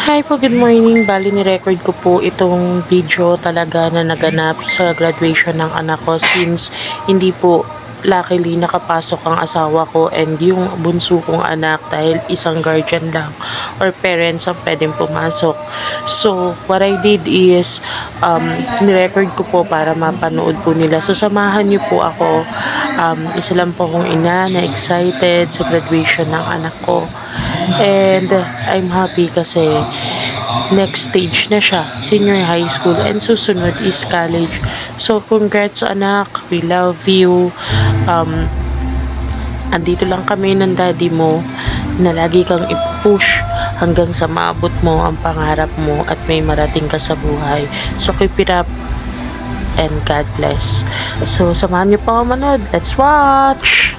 Hi po, good morning. Bali ni-record ko po itong video talaga na naganap sa graduation ng anak ko since hindi po luckily nakapasok ang asawa ko and yung bunso kong anak dahil isang guardian lang or parents ang pwedeng pumasok. So, what I did is ni-record ko po para mapanood po nila. So, samahan niyo po ako. Isa lang po akong ina na excited sa graduation ng anak ko. And I'm happy kasi next stage na siya, senior high school, and susunod is college. So, congrats anak, we love you. Andito lang kami ng daddy mo na lagi kang i-push hanggang sa maabot mo ang pangarap mo at may marating ka sa buhay. So, keep it up and God bless. So, samahan niyo pa ako manood. Let's watch!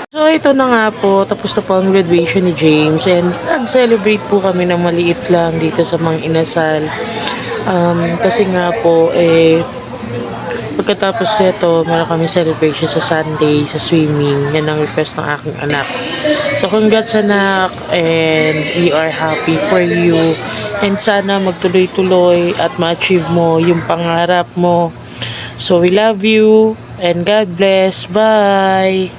So ito na nga po, tapos na po ang graduation ni James and nag-celebrate po kami ng maliit lang dito sa Mang Inasal. Kasi nga po, pagkatapos nito, meron kami celebration sa Sunday, sa swimming. Yan ang request ng aking anak. So congrats anak and we are happy for you. And sana magtuloy-tuloy at ma-achieve mo yung pangarap mo. So we love you and God bless. Bye!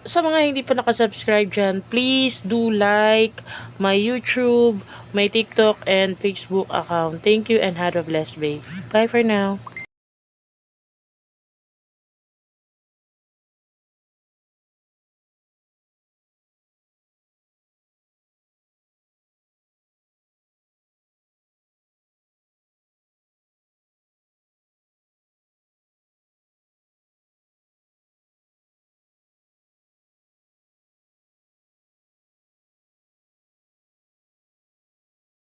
Sa mga hindi pa nakasubscribe dyan, please do like my YouTube, my TikTok, and Facebook account. Thank you and have a blessed day. Bye for now.